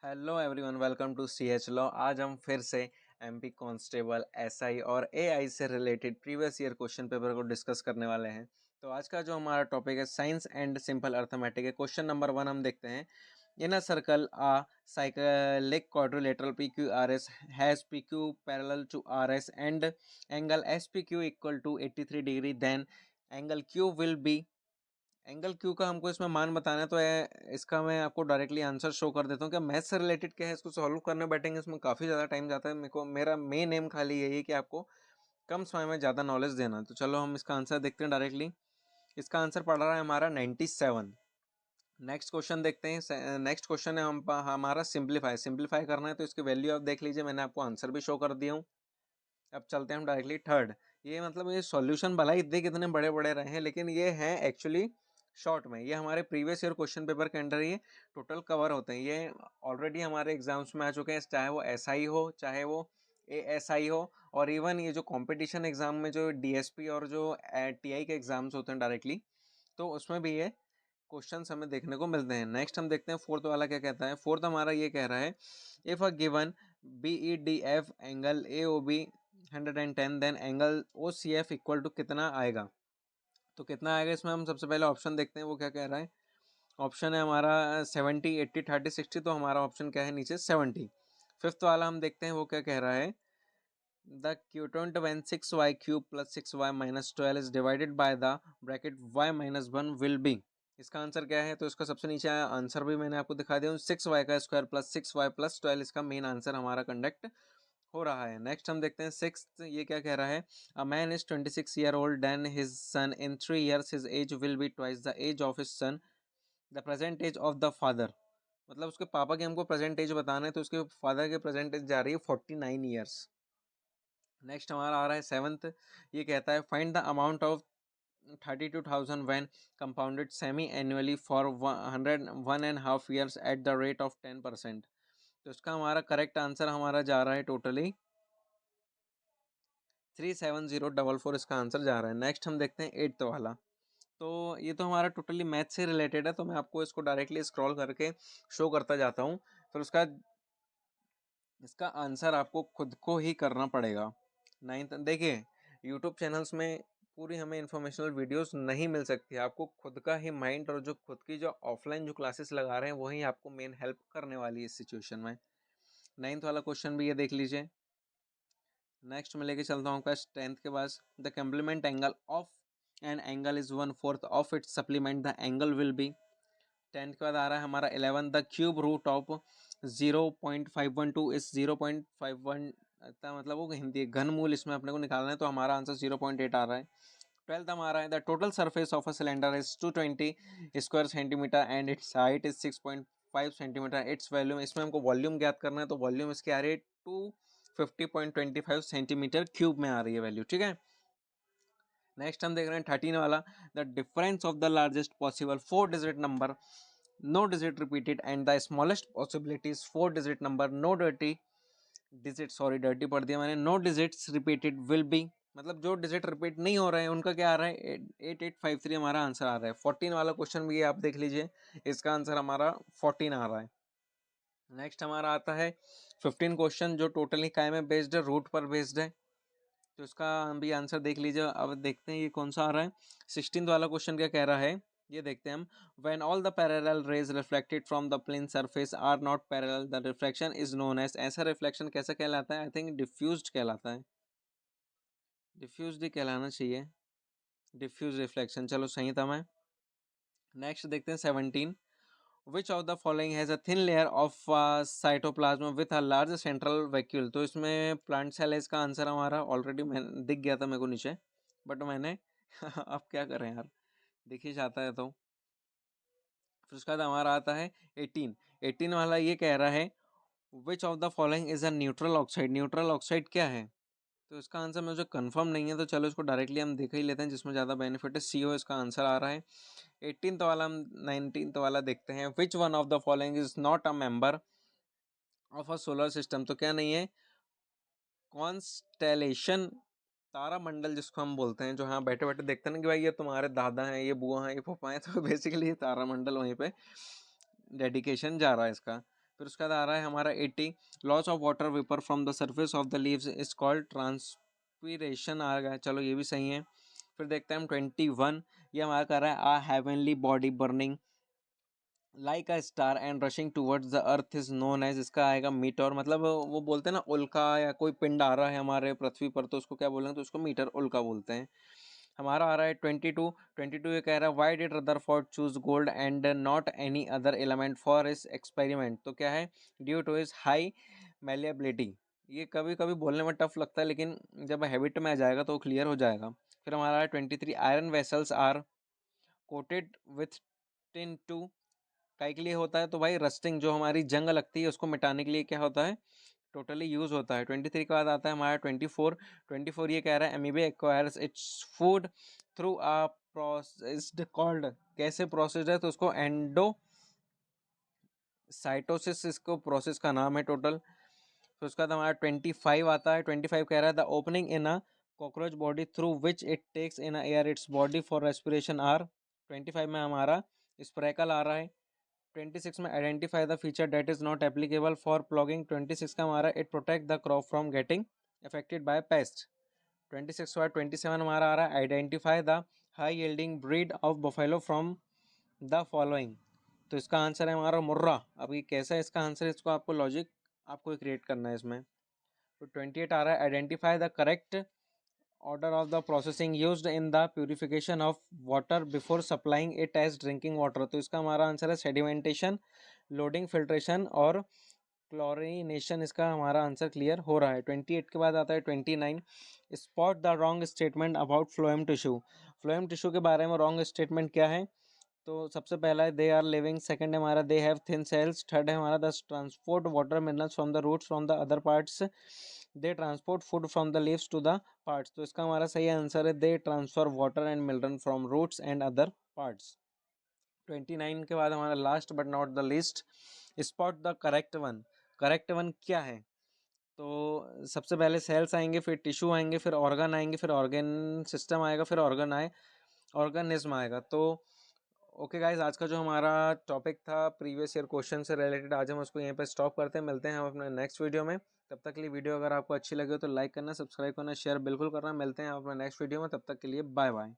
Hello everyone, welcome to CH law. आज हम फिर से MP कांस्टेबल, SI और AI से related previous year question paper को डिस्कस करने वाले हैं। तो आज का जो हमारा टॉपिक है साइंस एंड सिंपल अर्थमेटिक है। क्वेश्चन नंबर 1 हम देखते हैं। In a circle a cyclic quadrilateral PQRS has PQ parallel to RS and angle SPQ equal to 83 degree, then angle Q will be. Angle Q का हमको इसमें मान बताना है, तो इसका मैं आपको डायरेक्टली आंसर शो कर देता हूँ। क्या मैथ से रिलेटेड क्या है, इसको सॉल्व करने बैठेंगे इसमें काफ़ी ज़्यादा टाइम जाता है। मेरा मेन एम खाली यही है कि आपको कम समय में ज़्यादा नॉलेज देना। तो चलो हम इसका आंसर देखते हैं डायरेक्टली। इसका आंसर पड़ रहा है हमारा 97। नेक्स्ट क्वेश्चन देखते हैं। नेक्स्ट क्वेश्चन है हमारा सिंप्लीफाई करना है, तो इसकी वैल्यू आप देख लीजिए। मैंने आपको आंसर भी शो कर दिया हूँ। अब चलते हैं हम डायरेक्टली थर्ड। ये मतलब ये सॉल्यूशन भला ही इतने कितने बड़े बड़े रहे हैं, लेकिन ये हैं एक्चुअली शॉर्ट में। ये हमारे प्रीवियस ईयर क्वेश्चन पेपर के अंडर ये टोटल कवर होते हैं। ये ऑलरेडी हमारे एग्जाम्स में आ चुके हैं, चाहे वो SI हो चाहे वो ASI हो, और इवन ये जो कंपटीशन एग्जाम में जो DSP और जो TI के एग्जाम्स होते हैं डायरेक्टली, तो उसमें भी ये क्वेश्चन हमें देखने को मिलते हैं। नेक्स्ट हम देखते हैं फोर्थ वाला क्या कहता है। फोर्थ हमारा ये कह रहा है, if a given BEDF angle AOB 110, then angle OCF equal to कितना आएगा। तो कितना आएगा इसमें हम सबसे पहले ऑप्शन देखते हैं, वो क्या कह रहा है। ऑप्शन है हमारा 70, 80, 30, 60। तो हमारा ऑप्शन क्या है नीचे 70। फिफ्थ वाला हम देखते हैं, वो क्या कह रहा है। The quotient when 6y cube plus 6y minus 12 is divided by the bracket y minus 1 will be। इसका आंसर क्या है, तो इसका सबसे नीचे आंसर भी मैंने आपको दिखा दिया। 6y का स्क्वायर प्लस 6y प्लस 12 इसका मेन आंसर हमारा कंडक्ट हो रहा है। नेक्स्ट हम देखते हैं सिक्स्थ। ये क्या कह रहा है। A man is 26 year old, then his son in 3 years his age will be twice the age of his son, the present age of the father. मतलब उसके पापा की हमको प्रेजेंट एज बताना है, तो उसके फादर के प्रेजेंट एज जा रही है 49 ईयर्स। नेक्स्ट हमारा आ रहा है सेवन्थ। ये कहता है find the amount of 32,000 when compounded semi annually for 101.5 years at the rate of 10%। तो इसका हमारा करेक्ट आंसर हमारा जा रहा है टोटली 37044। इसका आंसर जा रहा है। नेक्स्ट हम देखते हैं एट्थ वाला। तो ये तो हमारा टोटली मैथ से रिलेटेड है, तो मैं आपको इसको डायरेक्टली स्क्रॉल करके शो करता जाता हूँ। फिर उसका इसका आंसर आपको खुद को ही करना पड़ेगा। नाइन्थ देखिए, यूट्यूब चैनल्स में पूरी हमें इंफॉर्मेशनल वीडियोस नहीं मिल सकती। आपको खुद का ही माइंड और जो खुद की जो ऑफलाइन जो क्लासेस लगा रहे हैं वही आपको मेन हेल्प करने वाली है इस सिचुएशन में। नाइन्थ वाला क्वेश्चन भी ये देख लीजिए। नेक्स्ट में लेके चलता हूँ आपका टेंथ के पास। The complement angle of an angle is 1/4 of its supplement, the angle will be. Tenth के बाद आ रहा है हमारा 11। The cube root of 0.512 is 0.51। मतलब वो हिंदी घनमूल इसमें अपने को निकालना है, तो हमारा आंसर 0.8 आ रहा है। ट्वेल्थ हमारा है the total surface of a cylinder is 220 square centimetre and it's height is 6.5 centimetre. Its volume, इसमें हमको वॉल्यूम ज्ञात करना है, तो वॉल्यूम इसकी आ रही है 250.25 सेंटीमीटर क्यूब में आ रही है वैल्यू। ठीक है। नेक्स्ट हम देख रहे हैं 13 वाला। The difference of the largest possible 4 digit number, no digit repeated, and the smallest possibility is 4 digit number, no digit sorry dirty पढ़ दिया मैंने, no digits repeated will be. मतलब जो डिजिट रिपीट नहीं हो रहे हैं उनका क्या आ रहा है 8853 हमारा आंसर आ रहा है। 14 वाला क्वेश्चन भी आप देख लीजिए, इसका आंसर हमारा 14 आ रहा है। नेक्स्ट हमारा आता है 15 क्वेश्चन, जो टोटली काय में बेस्ड है, रूट पर बेस्ड है। तो इसका हम भी आंसर देख लीजिए। अब देखते हैं ये कौन सा आ रहा है। 16 वाला क्वेश्चन क्या कह रहा है, ये देखते हैं हम। when all the parallel rays reflected from the plane surface are not parallel, the reflection is known as। ऐसा रिफ्लेक्शन कैसा कहलाता है, आई थिंक डिफ्यूज्ड कहलाता है। डिफ्यूज्ड ही कहलाना चाहिए, डिफ्यूज रिफ्लेक्शन। चलो सही था मैं। नेक्स्ट देखते हैं 17। Which of the following has a thin layer of cytoplasm with a large central vacuole. तो इसमें प्लांट सेल है, इसका आंसर हमारा ऑलरेडी मैंने दिख गया था मेरे को नीचे, बट मैंने अब क्या करें यार, दिख ही जाता है तो। फिर उसका बाद हमारा आता है 18। 18 वाला ये कह रहा है which of the following is a neutral oxide. Neutral oxide क्या है, तो इसका आंसर मुझे कंफर्म नहीं है, तो चलो इसको डायरेक्टली हम देख ही लेते हैं जिसमें ज़्यादा बेनिफिट है। CO इसका आंसर आ रहा है। 18th वाला हम 19th वाला देखते हैं। Which one of the following is not a member of a solar system. तो क्या नहीं है, कॉन्स्टेलेशन, तारा मंडल जिसको हम बोलते हैं, जो हाँ बैठे बैठे देखते हैं ना कि भाई ये तुम्हारे दादा हैं, ये बुआ हैं, ये पापा हैं, तो बेसिकली ये तारा मंडल वहीं पे डेडिकेशन जा रहा है इसका। फिर उसके बाद आ रहा है हमारा 80, loss of water vapour from the surface of the leaves is called transpiration आ गया, चलो ये भी सही है। फिर देखते हैं हम 21, ये हमारा कर रहा है a heavenly body burning like a star and rushing towards the earth is known as, इसका आएगा मीटर, मतलब वो बोलते हैं ना उल्का या कोई पिंड आ रहा है हमारे पृथ्वी पर तो उसको क्या बोलेंगे, तो उसको मीटर उल्का बोलते हैं। हमारा आ रहा है 22, 22 ये कह रहा है why did Rutherford choose gold and not any other element for his experiment, तो क्या है, due to his high malleability. ये कभी कभी बोलने में टफ लगता है लेकिन जब हैबिट में आ जाएगा तो क्लियर हो जाएगा। फिर हमारा है 23, iron vessels are coated with tin to, काहे के लिए होता है, तो भाई रस्टिंग, जो हमारी जंग लगती है उसको मिटाने के लिए क्या होता है, टोटली यूज होता है। 23 के बाद आता है हमारा 24, 24 ये कह रहा है amoeba acquires its food through a processed called, कैसे प्रोसेस्ड है, तो उसको एंडो साइटोसिस, इसको प्रोसेस का नाम है टोटल। फिर उसका बाद हमारा 25 आता है, 25 कह रहा है the opening in a cockroach body through which it takes in air its body for respiration are, 25 में हमारा स्प्रेकल आ रहा है। 26 में identify the feature that is not applicable for ploughing, 26 का हमारा it protect the crop from getting affected by pest. 26 के बाद 27 हमारा आ रहा है identify the high yielding breed of buffalo from the following, तो इसका आंसर है हमारा मुर्रा। अब ये कैसा है इसका आंसर, इसको आपको लॉजिक आपको क्रिएट करना है इसमें। तो 28 आ रहा है identify the correct order of the processing used in the purification of water before supplying it as drinking water, तो इसका हमारा आंसर है सेडिमेंटेशन, लोडिंग, फिल्ट्रेशन और क्लोरिनेशन, इसका हमारा आंसर क्लियर हो रहा है। 28 के बाद आता है 29, spot the wrong statement about phloem tissue, phloem tissue के बारे में रॉन्ग स्टेटमेंट क्या है, तो सबसे पहला है दे आर लिविंग, सेकंड है हमारा they have thin cells, third है हमारा the transport water minerals from the roots from the other parts, they transport food from the leaves to the parts, तो इसका हमारा सही आंसर है they transfer water and mineral from roots and other parts. 29 के बाद हमारा last but not the least, spot the correct one, correct one क्या है, तो सबसे पहले सेल्स आएंगे, फिर टिश्यू आएंगे, फिर ऑर्गन आएंगे, फिर ऑर्गन सिस्टम आएगा, फिर ऑर्गेनिज्म आएगा। तो ओके गाइज, आज का जो हमारा टॉपिक था प्रीवियस ईयर क्वेश्चन से रिलेटेड, आज हम उसको यहीं पे स्टॉप करते हैं, मिलते हैं हम अपने नेक्स्ट वीडियो में। तब तक के लिए वीडियो अगर आपको अच्छी लगे तो लाइक करना, सब्सक्राइब करना, शेयर बिल्कुल करना, मिलते हैं अपने नेक्स्ट वीडियो में, तब तक के लिए बाय बाय।